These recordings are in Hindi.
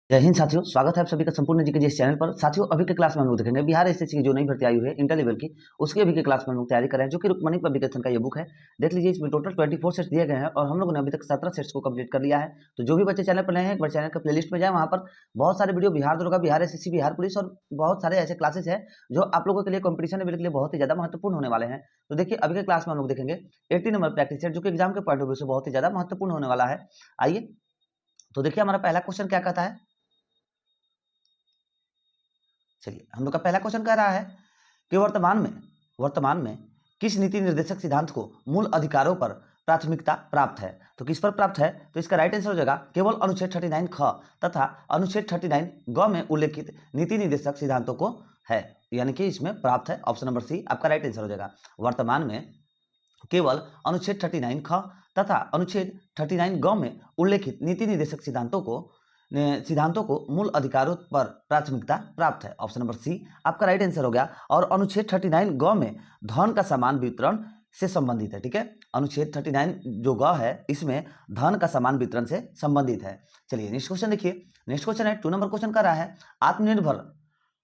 जय हिंद साथियों, स्वागत है आप सभी का संपूर्ण जी के जिस चैनल पर। साथियों, अभी के क्लास में हम लोग देखेंगे बिहार एसएससी की जो नई भर्ती आई हुई है इंटर लेवल की, उसकी अभी के क्लास में हम लोग तैयारी कर रहे हैं, जो कि रुक्मणी पब्लिकेशन का ये बुक है। देख लीजिए, इसमें टोटल 24 सेट्स दिए गए हैं और हम लोगों ने अभी तक 17 सेट्स को कंप्लीट कर लिया है। तो जो भी बच्चे चैनल पर नए हैं, एक बार चैनल का प्लेलिस्ट में जाए, वहाँ पर बहुत सारे वीडियो बिहार दरोगा, बिहार एसएससी, बिहार पुलिस और बहुत सारे ऐसे क्लासेस हैं जो आप लोगों के लिए कॉम्पिटिशन लेवल के लिए बहुत ही ज्यादा महत्वपूर्ण होने वाले हैं। तो देखिए, अभी के क्लास में हम लोग देखेंगे 80 नंबर प्रैक्टिस सेट, जो कि एग्जाम के पॉइंट ऑफ व्यू से बहुत ही ज्यादा महत्वपूर्ण होने वाला है। आइए, तो देखिए हमारा पहला क्वेश्चन क्या कहता है। चलिए, हम लोग का पहला क्वेश्चन कह रहा है कि वर्तमान में किस नीति निर्देशक सिद्धांत को मूल अधिकारों पर प्राथमिकता प्राप्त है। तो किस पर प्राप्त है, तो इसका राइट आंसर हो जाएगा केवल अनुच्छेद 39 ख तथा अनुच्छेद 39 ग में उल्लेखित नीति निर्देशक सिद्धांतों को है, यानी कि इसमें प्राप्त है। ऑप्शन नंबर सी आपका राइट आंसर हो जाएगा। वर्तमान में केवल अनुच्छेद 39 ख तथा अनुच्छेद 39 ग में उल्लेखित नीति निर्देशक सिद्धांतों को मूल अधिकारों पर प्राथमिकता प्राप्त है। ऑप्शन नंबर सी आपका राइट आंसर हो गया। और अनुच्छेद 39 ग में धन का समान वितरण से संबंधित है। ठीक है, अनुच्छेद 39 जो ग है, इसमें धन का समान वितरण से संबंधित है। चलिए नेक्स्ट क्वेश्चन देखिए। नेक्स्ट क्वेश्चन है 2 नंबर क्वेश्चन का रहा है, आत्मनिर्भर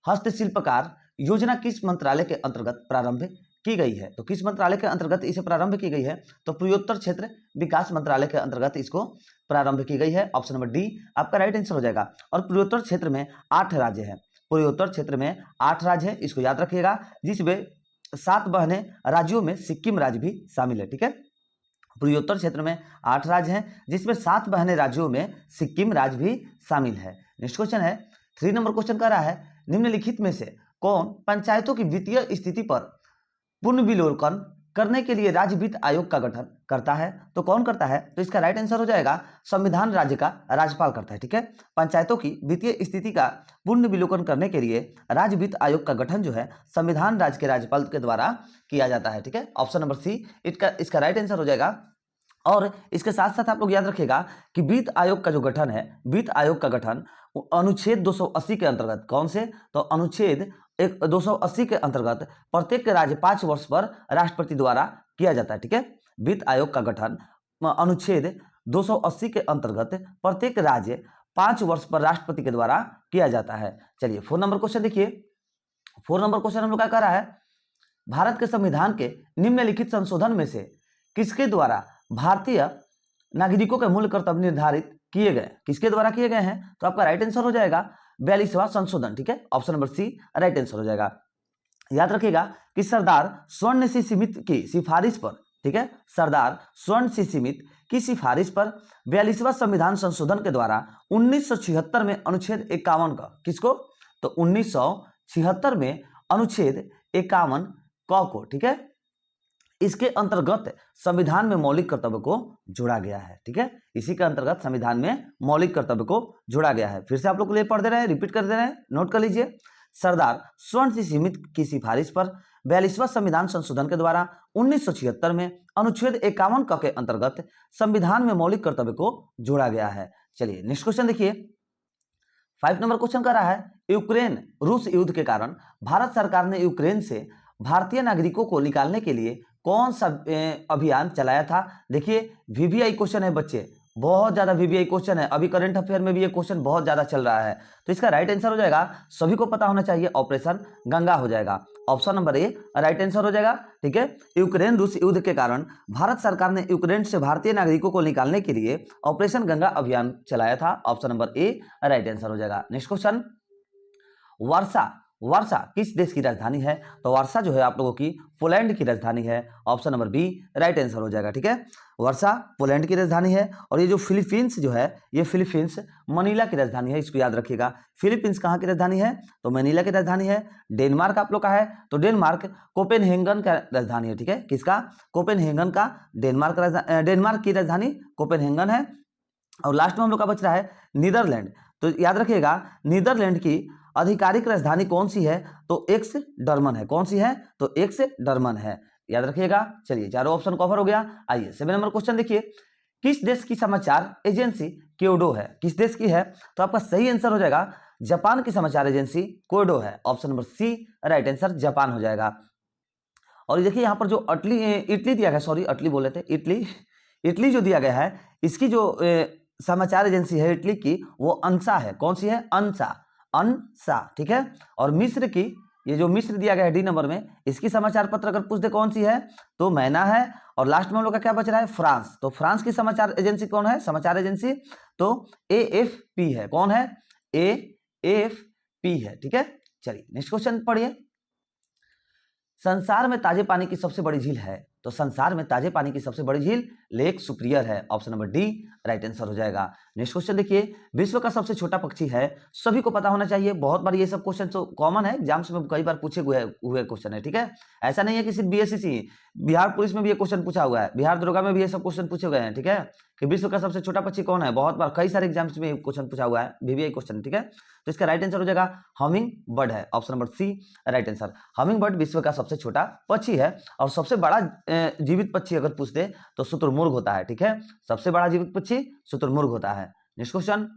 हस्तशिल्पकार योजना किस मंत्रालय के अंतर्गत प्रारंभ की गई है। तो किस मंत्रालय के अंतर्गत इसे प्रारंभ की गई है, तो पूर्वोत्तर क्षेत्र विकास मंत्रालय के अंतर्गत इसको प्रारंभ की गई है। ऑप्शन नंबर डी आपका राइट आंसर हो जाएगा। और पूर्वोत्तर क्षेत्र में 8 राज्य है। पूर्वोत्तर क्षेत्र में 8 राज्य है, इसको याद रखिएगा, जिसमें 7 बहने राज्यों में सिक्किम राज्य भी शामिल है। ठीक है, पूर्वोत्तर क्षेत्र में 8 राज्य हैं, जिसमें 7 बहने राज्यों में सिक्किम राज्य भी शामिल है। नेक्स्ट क्वेश्चन है 3 नंबर क्वेश्चन का रहा है, निम्नलिखित में से कौन पंचायतों की वित्तीय स्थिति पर पुनर्विलोकन करने के लिए राज्य वित्त आयोग का गठन करता है। तो कौन करता है, तो इसका राइट आंसर हो जाएगा संविधान राज्य का राज्यपाल करता है। ठीक है, पंचायतों की वित्तीय स्थिति का पुनर्विलोकन करने के लिए राज्य वित्त आयोग का गठन जो है संविधान राज्य के राज्यपाल के द्वारा किया जाता है। ठीक है, ऑप्शन नंबर सी इसका राइट आंसर हो जाएगा। और इसके साथ साथ आप लोग याद रखिएगा कि वित्त आयोग का जो गठन है, वित्त आयोग का गठन अनुच्छेद 280 के अंतर्गत, कौन से, तो अनुच्छेद 280 के अंतर्गत प्रत्येक राज्य 5 वर्ष पर राष्ट्रपति द्वारा किया जाता है। ठीक है, वित्त आयोग का गठन अनुच्छेद 280 के अंतर्गत प्रत्येक राज्य 5 वर्ष पर राष्ट्रपति के द्वारा किया जाता है। चलिए 4 नंबर क्वेश्चन देखिए। 4 नंबर क्वेश्चन हम लोग क्या कर रहा है, भारत के संविधान के निम्नलिखित संशोधन में से किसके द्वारा भारतीय नागरिकों के मूल कर्तव्य निर्धारित किए गए, किसके द्वारा किए गए हैं, तो आपका राइट आंसर हो जाएगा 42वां संशोधन। ठीक है, option number C right answer हो जाएगा। याद रखिएगा कि सरदार स्वर्ण सिंह स्मिथ की सिफारिश पर, ठीक है, सरदार स्वर्ण सिंह स्मिथ की सिफारिश पर 42वां संविधान संशोधन के द्वारा 1976 में अनुच्छेद 51 का, किसको, तो 1976 में अनुच्छेद 51 क को, ठीक है, इसके अंतर्गत संविधान में मौलिक कर्तव्य को जोड़ा गया है। ठीक है, इसी के अंतर्गत संविधान में मौलिक कर्तव्य को जोड़ा गया है। फिर से आप लोग के लिए पढ़ दे रहे हैं, रिपीट कर दे रहे हैं, नोट कर लीजिए। सरदार स्वर्ण सिंह स्मिथ की सिफारिश पर 42वां संविधान संशोधन के द्वारा 1976 में अनुच्छेद 51 क के अंतर्गत संविधान में मौलिक कर्तव्य को जोड़ा गया है। चलिए नेक्स्ट क्वेश्चन देखिए। 5 नंबर क्वेश्चन का रहा है, यूक्रेन रूस युद्ध के कारण भारत सरकार ने यूक्रेन से भारतीय नागरिकों को निकालने के लिए कौन सा अभियान चलाया था। देखिए वीवीआई क्वेश्चन है बच्चे, बहुत ज्यादा वीवीआई क्वेश्चन है, अभी करंट अफेयर में भी ये क्वेश्चन बहुत ज्यादा चल रहा है। तो इसका राइट आंसर हो जाएगा, सभी को पता होना चाहिए, ऑपरेशन गंगा हो जाएगा। Option number A right answer हो जाएगा। ठीक है, यूक्रेन रूस युद्ध के कारण भारत सरकार ने यूक्रेन से भारतीय नागरिकों को निकालने के लिए ऑपरेशन गंगा अभियान चलाया था। Option number A right answer हो जाएगा। नेक्स्ट क्वेश्चन, वर्षा वर्षा किस देश की राजधानी है, तो वर्षा जो है आप लोगों की पोलैंड की राजधानी है। Option number B right answer हो जाएगा। ठीक है, वर्षा पोलैंड की राजधानी है। और ये जो फिलीपींस जो है, ये फिलीपींस मनीला की राजधानी है, इसको याद रखिएगा। फिलीपींस कहाँ की राजधानी है, तो मनीला की राजधानी है। डेनमार्क आप लोग का है, तो डेनमार्क कोपेनहेगन का राजधानी है। ठीक है, किसका, कोपेनहेगन का, डेनमार्क की राजधानी कोपेनहेगन है। और लास्ट में हम लोग का बच रहा है नीदरलैंड। तो याद रखिएगा नीदरलैंड की आधिकारिक राजधानी कौन सी है, तो एक्स डर्मन है। कौन सी है, तो एक्स डर्मन है, याद रखिएगा। चलिए चारों ऑप्शन कवर हो गया। आइए 7 नंबर क्वेश्चन देखिए, किस देश की समाचार एजेंसी क्योडो है, किस देश की है, तो आपका सही आंसर हो जाएगा जापान की समाचार एजेंसी क्योडो है। Option number C right answer Japan हो जाएगा। और देखिए यहाँ पर जो इटली दिया गया, सॉरी इटली बोले थे, इटली जो दिया गया है, इसकी जो समाचार एजेंसी है इटली की वो अंसा है। कौन सी है? अंसा, अंसा, ठीक है। और मिस्र की, ये जो मिस्र दिया गया है डी नंबर में, इसकी समाचार पत्र अगर पूछ दे कौन सी है तो मैना है। और लास्ट में हम लोग का क्या बच रहा है? फ्रांस। तो फ्रांस की समाचार एजेंसी कौन है? समाचार एजेंसी तो AFP है। कौन है? AFP है, ठीक है। चलिए नेक्स्ट क्वेश्चन पढ़िए। संसार में ताजे पानी की सबसे बड़ी झील है, तो संसार में ताजे पानी की सबसे बड़ी झील लेक सुपिरियर है। Option number D right answer हो जाएगा। नेक्स्ट क्वेश्चन देखिए, विश्व का सबसे छोटा पक्षी है, सभी को पता होना चाहिए, बहुत बार ये सब क्वेश्चन तो कॉमन है, एग्जाम्स में कई बार पूछे हुए क्वेश्चन है, ठीक है। ऐसा नहीं है कि सिर्फ BSCC, बिहार पुलिस में भी ये क्वेश्चन पूछा हुआ है, बिहार दरोगा में भी ये सब क्वेश्चन पूछे गए हैं, ठीक है, कि विश्व का सबसे छोटा पक्षी कौन है। बहुत बार कई सारे एग्जाम्स में क्वेश्चन पूछा हुआ है, VVI क्वेश्चन, ठीक है। तो इसका राइट आंसर हो जाएगा हमिंग बर्ड है। Option number C right answer. Humming bird विश्व का सबसे छोटा पक्षी है। और सबसे बड़ा जीवित पक्षी अगर पूछ दे तो शुतुरमुर्ग होता है, ठीक है। सबसे बड़ा जीवित पक्षी शुतुरमुर्ग होता है। नेक्स्ट क्वेश्चन,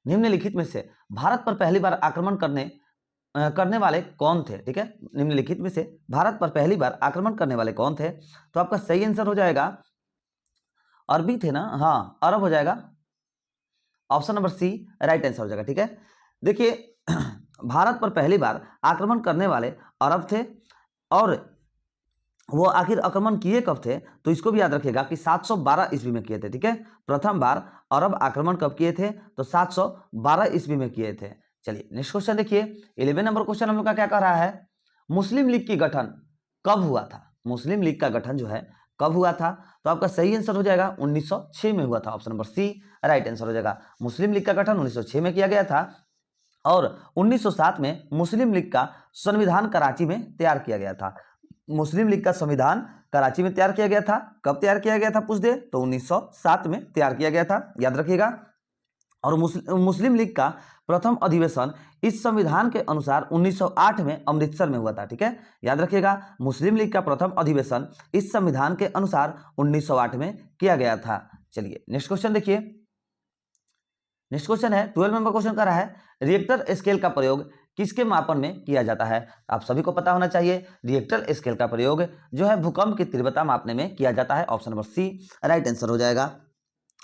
निम्नलिखित में से भारत पर पहली बार आक्रमण करने वाले कौन थे, ठीक है। निम्नलिखित में से भारत पर पहली बार आक्रमण करने वाले कौन थे, तो आपका सही आंसर हो जाएगा अरबी थे ना, हाँ अरब हो जाएगा। Option number C right answer हो जाएगा, ठीक है। देखिए भारत पर पहली बार आक्रमण करने वाले अरब थे। और वो आखिर आक्रमण किए कब थे, तो इसको भी याद रखिएगा कि 712 ईस्वी में किए थे, ठीक है। प्रथम बार अरब आक्रमण कब किए थे, तो 712 ईस्वी में किए थे। चलिए नेक्स्ट क्वेश्चन देखिए, 11 नंबर क्वेश्चन हम लोग का क्या कह रहा है, मुस्लिम लीग की गठन कब हुआ था। मुस्लिम लीग का गठन जो है कब हुआ था, तो आपका सही आंसर हो जाएगा 1906 में हुआ था। Option number C right answer हो जाएगा। मुस्लिम लीग का गठन 1906 में किया गया था। और 1907 में मुस्लिम लीग का संविधान कराची में तैयार किया गया था। मुस्लिम लीग का संविधान कराची में तैयार किया गया था। कब तैयार किया गया था पूछ दे तो 1907 में तैयार किया गया था, याद रखिएगा। और मुस्लिम लीग का प्रथम अधिवेशन इस संविधान के अनुसार 1908 में अमृतसर में हुआ था, ठीक है, याद रखिएगा। मुस्लिम लीग का प्रथम अधिवेशन इस संविधान के अनुसार 1908 में किया गया था। चलिए नेक्स्ट क्वेश्चन देखिए। नेक्स्ट क्वेश्चन है 12 नंबर क्वेश्चन का रहा है, रिएक्टर स्केल का प्रयोग किसके मापन में किया जाता है। आप सभी को पता होना चाहिए, रिएक्टर स्केल का प्रयोग जो है भूकंप की तीव्रता मापने में किया जाता है। Option number C right answer हो जाएगा।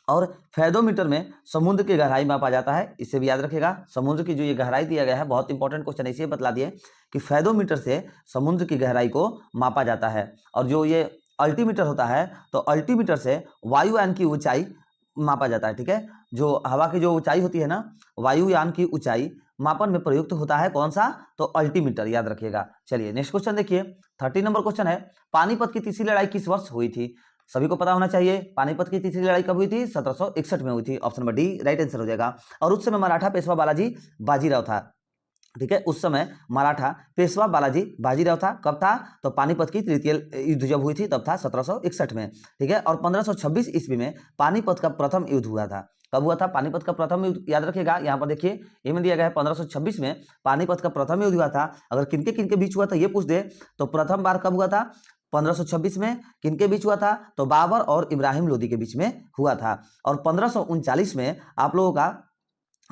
और फेदोमीटर में समुद्र की गहराई मापा जाता है, इसे भी याद रखिएगा। समुद्र की जो ये गहराई दिया गया है, बहुत इंपॉर्टेंट क्वेश्चन है, इसे बतला दिए कि फेदोमीटर से समुद्र की गहराई को मापा जाता है। और जो ये अल्टीमीटर होता है, तो अल्टीमीटर से वायुयान की ऊंचाई मापा जाता है, ठीक है। जो हवा की जो ऊंचाई होती है ना, वायुयान की ऊंचाई मापन में प्रयुक्त होता है कौन सा, तो अल्टीमीटर, याद रखिएगा। चलिए नेक्स्ट क्वेश्चन देखिए, 30 नंबर क्वेश्चन है, पानीपत की तीसरी लड़ाई किस वर्ष हुई थी। सभी को पता होना चाहिए, पानीपत की तीसरी लड़ाई कब हुई थी, 1761 में हुई थी। Option number D right answer हो जाएगा। और उस समय मराठा पेशवा बालाजी बाजीराव था, ठीक है। उस समय मराठा पेशवा बालाजी बाजीराव था। कब था, तो पानीपत की तृतीय युद्ध जब हुई थी तब था 1761 में, ठीक है। और 1526 ईस्वी में पानीपत का प्रथम युद्ध हुआ था। कब हुआ था पानीपत का प्रथम युद्ध, याद रखिएगा। यहाँ पर देखिए ये में दिया गया है 1526 में पानीपत का प्रथम युद्ध हुआ था। अगर किनके बीच हुआ था ये पूछ दे तो प्रथम बार कब हुआ था, 1526 में। किनके बीच हुआ था, तो बाबर और इब्राहिम लोदी के बीच में हुआ था। और 1539 में आप लोगों का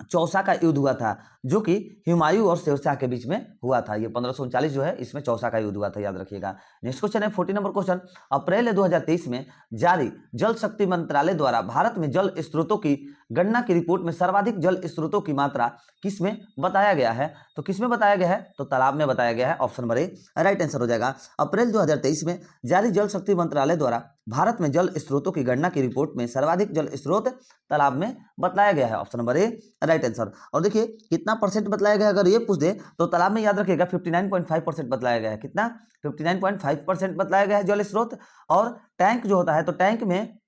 चौसा का युद्ध हुआ था, जो कि हुमायूं और शेरशाह के बीच में हुआ था। ये 1539 जो है इसमें चौसा का युद्ध हुआ था, याद रखिएगा। नेक्स्ट क्वेश्चन है 40 नंबर क्वेश्चन, अप्रैल 2023 में जारी जल शक्ति मंत्रालय द्वारा भारत में जल स्रोतों की गणना की रिपोर्ट में सर्वाधिक जल स्रोतों की मात्रा किसमें बताया गया है, तो किसमें बताया गया है, तो तालाब में बताया गया है। Option number A right answer हो जाएगा। अप्रैल 2023 में जारी जल शक्ति मंत्रालय द्वारा भारत में जल स्रोतों की गणना की रिपोर्ट में सर्वाधिक जल स्रोत तालाब में बतलाया गया है। Option number A right answer. और देखिए कितना परसेंट बतलाया गया, अगर ये पूछ दे तो तालाब में याद रखिएगा 59.5% बतलाया गया है। कितना, 59.5% बतलाया गया है जल स्रोत। और टैंक जो होता है, तो टैंक में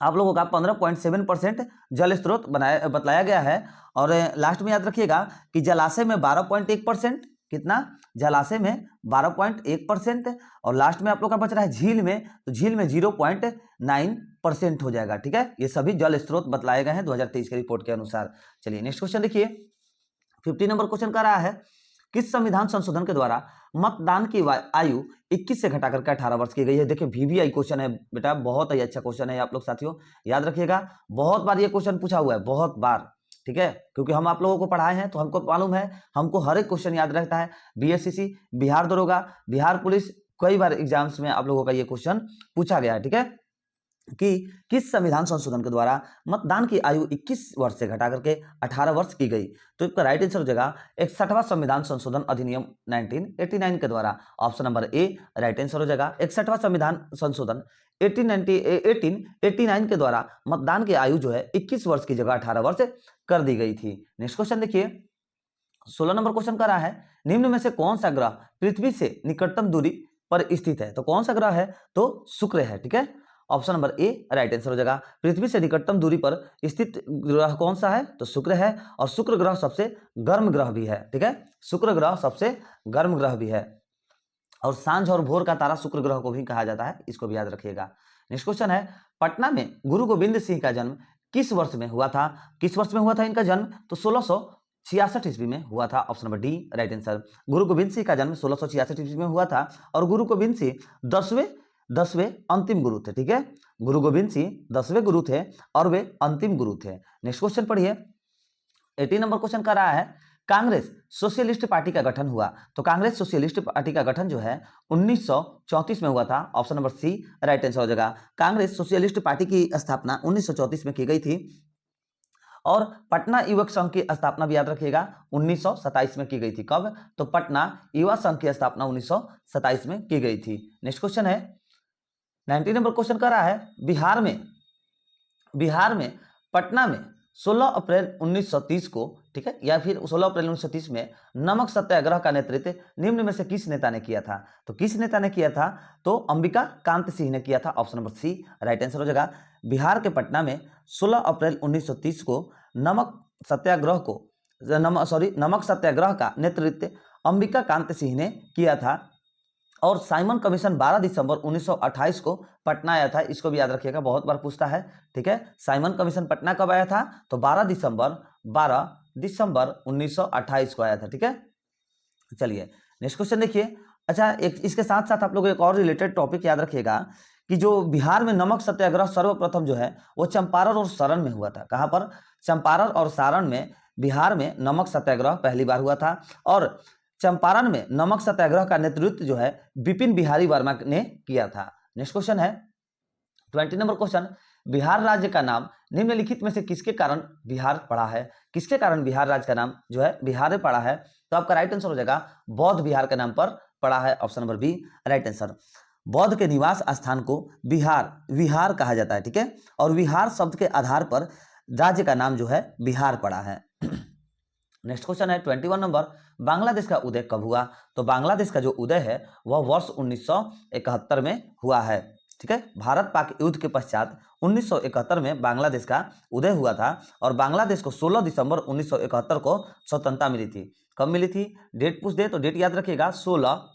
आप लोगों का 15.7% जल स्रोत बतलाया गया है। और लास्ट में याद रखिएगा कि जलाशय में 12.1%, कितना, जलाशय में 12.1%। और लास्ट में आप लोग का बच रहा है झील में, तो झील में 0.9% हो जाएगा, ठीक है। ये सभी जल स्रोत बतलाए गए हैं 2023 के रिपोर्ट के अनुसार। चलिए नेक्स्ट क्वेश्चन देखिए, 50 नंबर क्वेश्चन का रहा है, किस संविधान संशोधन के द्वारा मतदान की आयु 21 से घटाकर के 18 वर्ष की गई है। देखिए VVI क्वेश्चन है बेटा, बहुत ही अच्छा क्वेश्चन है आप लोग साथियों, याद रखिएगा। बहुत बार ये क्वेश्चन पूछा हुआ है, बहुत बार, ठीक है, क्योंकि हम आप लोगों को पढ़ाए हैं तो हमको मालूम है, हमको हर एक क्वेश्चन याद रहता है। BSCC, बिहार दरोगा, बिहार पुलिस, कई बार एग्जाम्स में आप लोगों का ये क्वेश्चन पूछा गया है, ठीक है। कि किस संविधान संशोधन के द्वारा मतदान की आयु 21 वर्ष से घटा करके 18 वर्ष की गई? तो इसका राइट आंसर हो जाएगा 61वां संविधान संशोधन अधिनियम 1989 के द्वारा। Option number A right answer हो जाएगा 61वां संविधान संशोधन 1889 के द्वारा मतदान की आयु जो है 21 वर्ष की जगह 18 वर्ष कर दी गई थी। नेक्स्ट क्वेश्चन देखिए, 16 नंबर क्वेश्चन कर रहा है, निम्न में से कौन सा ग्रह पृथ्वी से निकटतम दूरी पर स्थित है? तो कौन सा ग्रह है? तो शुक्र है। ठीक है, option number A right answer हो जाएगा। पृथ्वी से निकटतम दूरी पर स्थित ग्रह कौन सा है? तो शुक्र है। और शुक्र ग्रह सबसे गर्म ग्रह भी है। ठीक है, शुक्र ग्रह सबसे गर्म ग्रह भी है। और सांझ और भोर का तारा शुक्र ग्रह को भी कहा जाता है, इसको भी याद रखिएगा। नेक्स्ट क्वेश्चन है, पटना में गुरु गोविंद सिंह का जन्म किस वर्ष में हुआ था? किस वर्ष में हुआ था इनका जन्म? तो 1666 ईस्वी में हुआ था। Option number D right answer. गुरु गोविंद सिंह का जन्म 1666 ईस्वी में हुआ था। और गुरु गोविंद सिंह 10वें अंतिम गुरु थे। ठीक है, गुरु गोविंद सिंह 10वें गुरु थे और वे अंतिम गुरु थे। नेक्स्ट क्वेश्चन पढ़िए, 18 नंबर क्वेश्चन कर रहा है, कांग्रेस सोशलिस्ट पार्टी का गठन हुआ। तो कांग्रेस सोशलिस्ट पार्टी का गठन जो है 1934 में हुआ था। Option number C right answer हो जाएगा। कांग्रेस सोशलिस्ट पार्टी की स्थापना 1934 में की गई थी। और पटना युवक संघ की स्थापना भी याद रखिएगा 1927 में की गई थी। कब? तो पटना युवा संघ की स्थापना 1927 में की गई थी। नेक्स्ट क्वेश्चन है, 19 नंबर क्वेश्चन कर रहा है, बिहार में पटना में 16 अप्रैल 1930 को, ठीक है, या फिर 16 अप्रैल 1930 में नमक सत्याग्रह का नेतृत्व निम्न में से किस नेता ने किया था? तो किस नेता ने किया था? तो अंबिका कांत सिंह ने किया था। Option number C right answer हो जाएगा। बिहार के पटना में 16 अप्रैल 1930 को नमक सत्याग्रह का नेतृत्व अंबिका कांत सिंह ने किया था। और साइमन कमीशन 12 दिसंबर 1928 को पटना आया था, इसको भी याद रखिएगा, बहुत बार पूछता है। ठीक है, साइमन कमीशन पटना कब आया था? तो 12 दिसंबर 1928 को आया था। ठीक है, चलिए नेक्स्ट क्वेश्चन देखिए। अच्छा, एक इसके साथ साथ आप लोग एक और रिलेटेड टॉपिक याद रखिएगा कि जो बिहार में नमक सत्याग्रह सर्वप्रथम जो है वो चंपारण और सारण में हुआ था। कहां पर? चंपारण और सारण में बिहार में नमक सत्याग्रह पहली बार हुआ था। और चंपारण में नमक सत्याग्रह का नेतृत्व जो है विपिन बिहारी वर्मा ने किया था। नेक्स्ट क्वेश्चन है 20 नंबर क्वेश्चन, बिहार राज्य का नाम निम्नलिखित में से किसके कारण बिहार पड़ा है? किसके कारण बिहार राज्य का नाम जो है बिहार पड़ा है? तो आपका राइट आंसर हो जाएगा बौद्ध विहार के नाम पर पड़ा है। Option number B right answer. बौद्ध के निवास स्थान को विहार कहा जाता है। ठीक है, और विहार शब्द के आधार पर राज्य का नाम जो है बिहार पड़ा है। नेक्स्ट क्वेश्चन है 21 नंबर, बांग्लादेश का उदय कब हुआ? तो बांग्लादेश का जो उदय है वह वर्ष 1971 में हुआ है। ठीक है, भारत पाक युद्ध के पश्चात 1971 में बांग्लादेश का उदय हुआ था। और बांग्लादेश को 16 दिसंबर 1971 को स्वतंत्रता मिली थी। कब मिली थी? डेट पूछ दे तो डेट याद रखिएगा, 16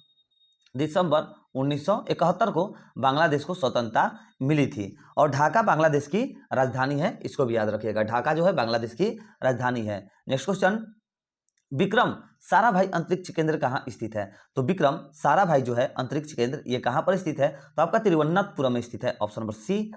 दिसंबर 1971 को बांग्लादेश को स्वतंत्रता मिली थी। और ढाका बांग्लादेश की राजधानी है, इसको भी याद रखिएगा, ढाका जो है बांग्लादेश की राजधानी है। नेक्स्ट क्वेश्चन, विक्रम साराभाई अंतरिक्ष केंद्र कहाँ स्थित है? तो विक्रम साराभाई जो है अंतरिक्ष केंद्र ये कहाँ पर स्थित है? तो आपका तिरुवनंतपुरम में स्थित है। Option number C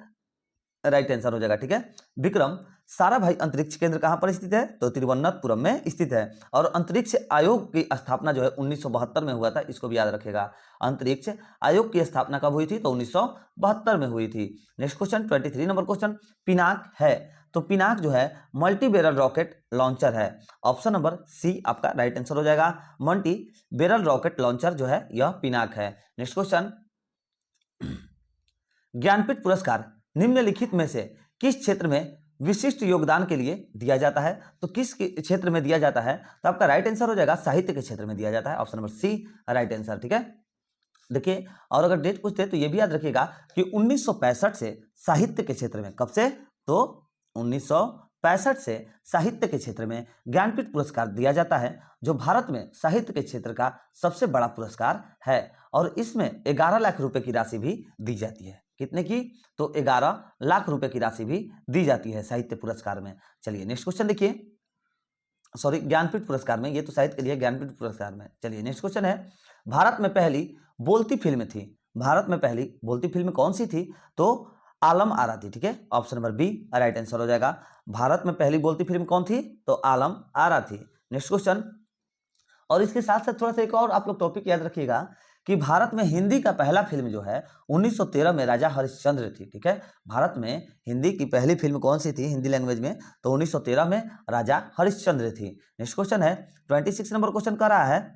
right answer हो जाएगा। ठीक है, विक्रम साराभाई अंतरिक्ष केंद्र कहां पर स्थित है? तो तिरुवनंतपुरम में स्थित है। और अंतरिक्ष आयोग की स्थापना जो है 1972 में हुआ था, इसको भी याद रखेगा। अंतरिक्ष आयोग की स्थापना कब हुई थी? तो 1972 में हुई थी। Next question 23 number question, Pinaka है। तो पिनाक जो है मल्टी बैरल रॉकेट लॉन्चर है। ऑप्शन नंबर सी आपका राइट आंसर हो जाएगा। मल्टी बैरल रॉकेट लॉन्चर जो है यह पिनाक है। नेक्स्ट क्वेश्चन, ज्ञानपीठ पुरस्कार निम्नलिखित में से किस क्षेत्र में विशिष्ट योगदान के लिए दिया जाता है? तो किस क्षेत्र में दिया जाता है? तो आपका राइट आंसर हो जाएगा साहित्य के क्षेत्र में दिया जाता है। Option number C right answer. ठीक है, देखिए, और अगर डेट पूछते हैं तो यह भी याद रखिएगा कि 1965 से साहित्य के क्षेत्र में, कब से? तो 1965 से साहित्य के क्षेत्र में ज्ञानपीठ पुरस्कार दिया जाता है, जो भारत में साहित्य के क्षेत्र का सबसे बड़ा पुरस्कार है। और इसमें 11 लाख रुपए की राशि भी दी जाती है। कितने की? तो 11 लाख रुपए की राशि भी दी जाती है साहित्य पुरस्कार में। चलिए नेक्स्ट क्वेश्चन देखिए, सॉरी ज्ञानपीठ पुरस्कार में, ये तो साहित्य के लिए, ज्ञानपीठ पुरस्कार में। चलिए नेक्स्ट क्वेश्चन है, भारत में पहली बोलती फिल्म थी। भारत में पहली बोलती फिल्म कौन सी थी? तो आलम आरा थी। ठीक है, option number B right answer हो जाएगा। भारत में पहली बोलती फिल्म कौन थी? तो आलम आरा थी। नेक्स्ट क्वेश्चन, और इसके साथ साथ थोड़ा सा एक और आप लोग टॉपिक याद रखिएगा कि भारत में हिंदी का पहला फिल्म जो है 1913 में राजा हरिश्चंद्र थी। ठीक है, भारत में हिंदी की पहली फिल्म कौन सी थी हिंदी लैंग्वेज में? तो 1913 में राजा हरिश्चंद्र थी। नेक्स्ट क्वेश्चन है 26 नंबर क्वेश्चन कर रहा है,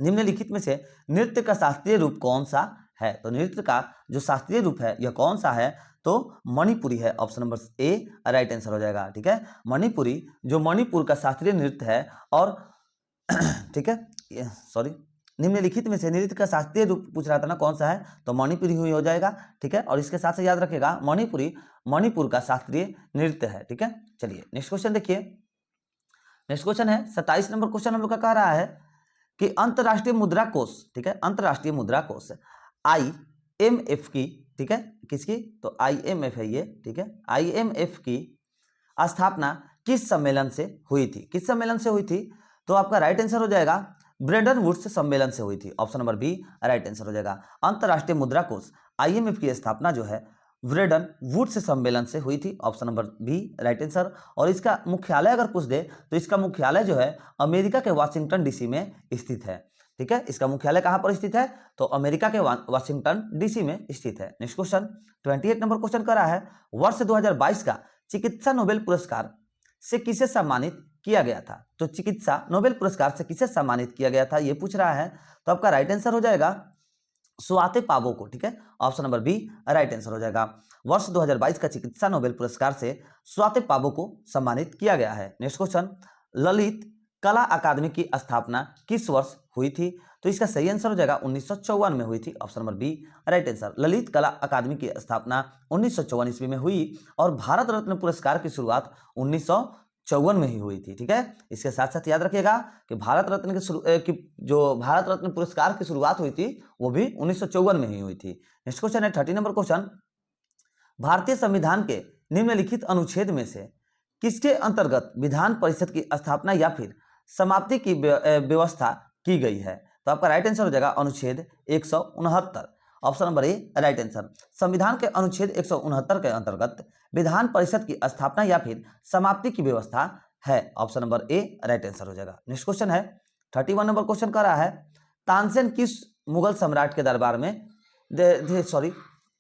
निम्नलिखित में से नृत्य का शास्त्रीय रूप कौन सा है? तो नृत्य का जो शास्त्रीय रूप है यह कौन सा है? तो मणिपुरी है। Option number A right answer हो जाएगा। ठीक है, मणिपुरी जो मणिपुर का शास्त्रीय नृत्य है। और ठीक है, सॉरी, निम्नलिखित में से नृत्य का शास्त्रीय रूप पूछ रहा था ना, कौन सा है? तो मणिपुरी हुई हो जाएगा। ठीक है, और इसके साथ से याद रखिएगा मणिपुरी मणिपुर का शास्त्रीय नृत्य है। ठीक है, चलिए नेक्स्ट क्वेश्चन देखिए। नेक्स्ट क्वेश्चन है 27 नंबर क्वेश्चन हम लोग का कह रहा है कि अंतरराष्ट्रीय मुद्रा कोष, ठीक है, अंतरराष्ट्रीय मुद्रा कोष IMF की, ठीक है, किसकी? तो IMF है ये। ठीक है, IMF की स्थापना किस सम्मेलन से हुई थी? किस सम्मेलन से हुई थी? तो आपका राइट आंसर हो जाएगा ब्रेडन वुड्स सम्मेलन से हुई थी। Option number B right answer हो जाएगा। अंतरराष्ट्रीय मुद्रा कोष IMF की स्थापना जो है ब्रेडन वुड्स सम्मेलन से हुई थी। Option number B right answer. और इसका मुख्यालय अगर पूछ दे तो इसका मुख्यालय जो है अमेरिका के वाशिंगटन DC में स्थित है। ठीक है, इसका मुख्यालय कहां पर स्थित है? तो अमेरिका के वाशिंगटन DC में स्थित है। नेक्स्ट क्वेश्चन 28 नंबर क्वेश्चन कर रहा है, वर्ष 2022 का चिकित्सा नोबेल पुरस्कार से किसे सम्मानित किया गया था? तो चिकित्सा नोबेल पुरस्कार से किसे सम्मानित किया गया था ये पूछ रहा है। तो आपका राइट आंसर हो जाएगा स्वाति पावो को। ठीक है, option number B right answer हो जाएगा। वर्ष 2022 का चिकित्सा नोबेल पुरस्कार से स्वाति पावो को सम्मानित किया गया है। नेक्स्ट क्वेश्चन, ललित कला अकादमी की स्थापना किस वर्ष हुई थी? तो इसका सही आंसर हो जाएगा 1954 में हुई थी। Option number B right answer. Lalit Kala Akademi की स्थापना 1954 ईस्वी में हुई और भारत रत्न पुरस्कार की शुरुआत 1954 में ही हुई थी। ठीक है, इसके साथ साथ याद रखिएगा कि भारत रत्न की जो भारत रत्न पुरस्कार की शुरुआत हुई थी वो भी 1954 में ही हुई थी। नेक्स्ट क्वेश्चन है 30 नंबर क्वेश्चन, भारतीय संविधान के निम्नलिखित अनुच्छेद में से किसके अंतर्गत विधान परिषद की स्थापना या फिर समाप्ति की व्यवस्था की गई है? तो आपका राइट आंसर हो जाएगा अनुच्छेद 169। Option number A right answer. संविधान के अनुच्छेद 169 के अंतर्गत विधान परिषद की स्थापना या फिर समाप्ति की व्यवस्था है। Option number A right answer हो जाएगा। नेक्स्ट क्वेश्चन है 31 नंबर क्वेश्चन कर रहा है, तानसेन किस मुगल सम्राट के दरबार में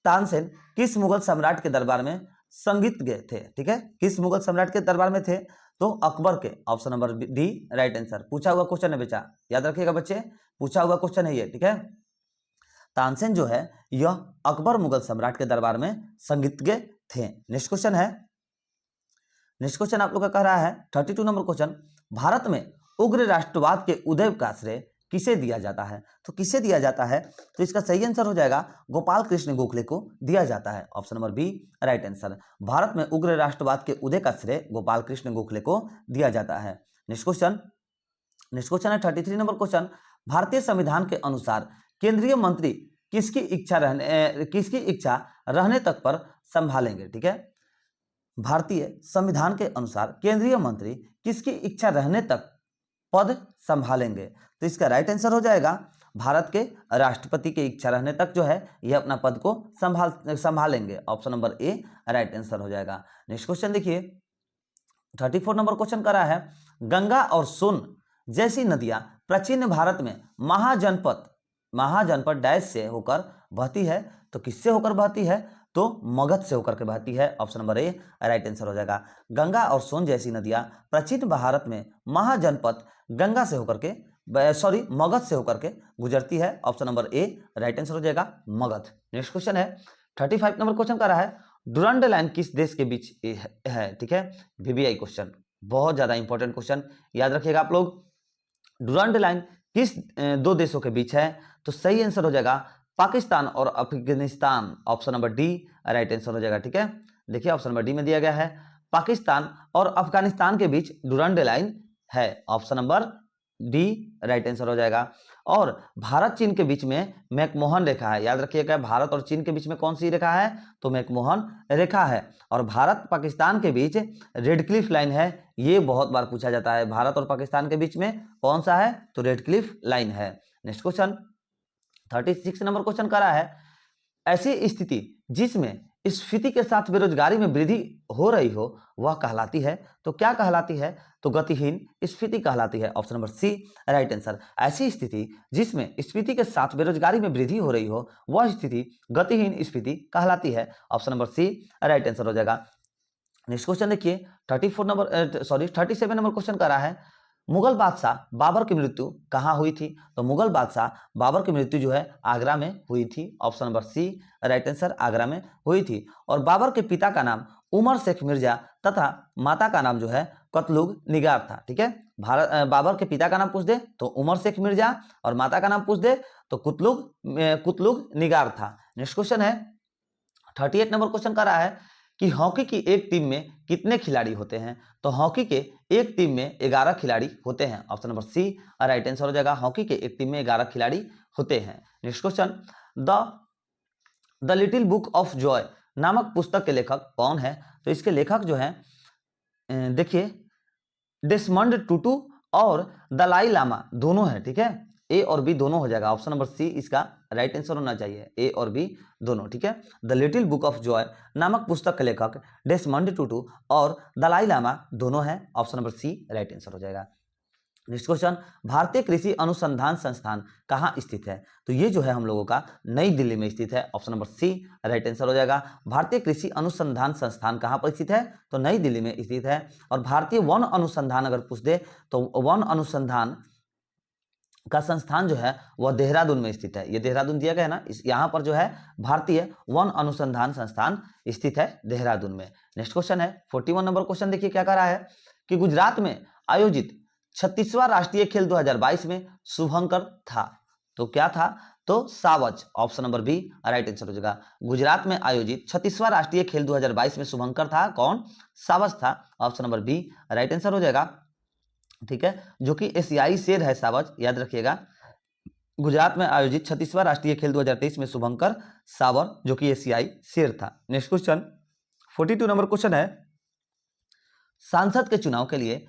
तानसेन किस मुगल सम्राट के दरबार में संगीत गए थे? ठीक है, किस मुगल सम्राट के दरबार में थे? तो अकबर के। Option number D right answer. पूछा हुआ क्वेश्चन है बेटा, याद रखिएगा बच्चे, पूछा हुआ क्वेश्चन है ये। ठीक है, तानसेन जो है यह अकबर मुगल सम्राट के दरबार में संगीतज्ञ थे। नेक्स्ट क्वेश्चन है, नेक्स्ट क्वेश्चन आप लोग का कह रहा है 32 नंबर क्वेश्चन, भारत में उग्र राष्ट्रवाद के उदय का श्रेय किसे दिया जाता है? तो किसे दिया जाता है? तो इसका सही आंसर हो जाएगा गोपाल कृष्ण गोखले को दिया जाता है। Option number B right answer. Bharat में उग्र राष्ट्रवाद के उदय का श्रेय गोपाल कृष्ण गोखले को दिया जाता है। नेक्स्ट क्वेश्चन है 33 नंबर क्वेश्चन, भारतीय संविधान के अनुसार केंद्रीय मंत्री किसकी इच्छा रहने तक पर संभालेंगे? ठीक है, भारतीय संविधान के अनुसार केंद्रीय मंत्री किसकी इच्छा रहने तक पद संभालेंगे? तो इसका राइट आंसर हो जाएगा भारत के राष्ट्रपति की इच्छा रहने तक जो है यह अपना पद को संभालेंगे। Option number A right answer हो जाएगा। नेक्स्ट क्वेश्चन देखिए 34 नंबर क्वेश्चन कर रहा है, गंगा और सोन जैसी नदियां प्राचीन भारत में महाजनपद डैश से होकर बहती है। तो किससे होकर बहती है? तो मगध से होकर के बहती है। Option number A right answer हो जाएगा। गंगा और सोन जैसी नदियां प्राचीन भारत में महाजनपद गंगा से होकर के मगध से होकर के गुजरती है। Option number A right answer हो जाएगा मगध। नेक्स्ट क्वेश्चन है 35 नंबर क्वेश्चन का रहा है, डुरंड लाइन किस देश के बीच है? ठीक है, VBI क्वेश्चन, बहुत ज्यादा इंपॉर्टेंट क्वेश्चन, याद रखिएगा आप लोग। डुरंड लाइन किस दो देशों के बीच है? तो सही आंसर हो जाएगा पाकिस्तान और Afghanistan. Option number D right answer हो जाएगा। ठीक है, देखिए ऑप्शन नंबर डी में दिया गया है पाकिस्तान और अफगानिस्तान के बीच डुरंड लाइन है। Option number D right answer हो जाएगा। और भारत चीन के बीच में मैकमोहन रेखा है, याद रखिएगा भारत और चीन के बीच में कौन सी रेखा है? तो मैकमोहन रेखा है। और भारत पाकिस्तान के बीच रेड क्लिफ लाइन है, ये बहुत बार पूछा जाता है, भारत और पाकिस्तान के बीच में कौन सा है? तो रेड क्लिफ लाइन है। नेक्स्ट क्वेश्चन 36 नंबर क्वेश्चन करा है, ऐसी स्थिति जिसमें स्फीति के साथ बेरोजगारी में वृद्धि हो रही हो वह कहलाती है। तो क्या कहलाती है? तो गतिहीन स्फीति कहलाती है। Option number C right answer. ऐसी स्थिति जिसमें स्फीति के साथ बेरोजगारी में वृद्धि हो रही हो वह स्थिति गतिहीन स्फीति कहलाती है। Option number C right answer हो जाएगा। नेक्स्ट क्वेश्चन देखिए 37 नंबर क्वेश्चन कर रहा है, मुगल बादशाह बाबर की मृत्यु कहाँ हुई थी? तो मुगल बादशाह बाबर की मृत्यु जो है आगरा में हुई थी। Option number C right answer, Agra में हुई थी। और बाबर के पिता का नाम उमर शेख मिर्जा तथा माता का नाम जो है कुतलुग निगार था। ठीक है, बाबर के पिता का नाम पूछ दे तो उमर शेख मिर्जा और माता का नाम पूछ दे तो कुतलुग निगार था। नेक्स्ट क्वेश्चन है 38 नंबर क्वेश्चन कर रहा है कि हॉकी की एक टीम में कितने खिलाड़ी होते हैं? तो हॉकी के एक टीम में 11 खिलाड़ी होते हैं। Option number C right answer हो जाएगा। हॉकी के एक टीम में 11 खिलाड़ी होते हैं। Next question, the little book of Joy नामक पुस्तक के लेखक कौन है? तो इसके लेखक जो है देखिए डेसमंड टुटू और दलाई लामा दोनों है। ठीक है, ए और बी दोनों हो जाएगा। ऑप्शन नंबर सी इसका राइट आंसर होना चाहिए, ए और बी दोनों। ठीक है, the little book of Joy नामक पुस्तक के लेखक डेसमंड टुटू और दलाई लामा दोनों हैं। Option number C right answer हो जाएगा। नेक्स्ट क्वेश्चन, भारतीय कृषि अनुसंधान संस्थान कहाँ स्थित है? तो ये जो है हम लोगों का नई दिल्ली में स्थित है। Option number C right answer हो जाएगा। भारतीय कृषि अनुसंधान संस्थान कहाँ पर स्थित है? तो नई दिल्ली में स्थित है। और भारतीय वन अनुसंधान अगर पूछ दे तो वन अनुसंधान का संस्थान जो है वह देहरादून में स्थित है। ये देहरादून दिया गया है ना, यहाँ पर जो है भारतीय वन अनुसंधान संस्थान स्थित है देहरादून में। नेक्स्ट क्वेश्चन है 41 नंबर क्वेश्चन देखिए क्या कह रहा है कि गुजरात में आयोजित 36वां राष्ट्रीय खेल 2022 में शुभंकर था। तो क्या था? तो सावज। Option number B right answer हो जाएगा। गुजरात में आयोजित 36वां राष्ट्रीय खेल 2022 में शुभंकर था। कौन? सावज था। Option number B right answer हो जाएगा। ठीक है, जो कि एशियाई शेर है सावज, याद रखिएगा। गुजरात में आयोजित 36वां राष्ट्रीय खेल 2023 में शुभंकर सावर जो कि एशियाई शेर था। नेक्स्ट क्वेश्चन 42 नंबर क्वेश्चन है, सांसद के चुनाव के लिए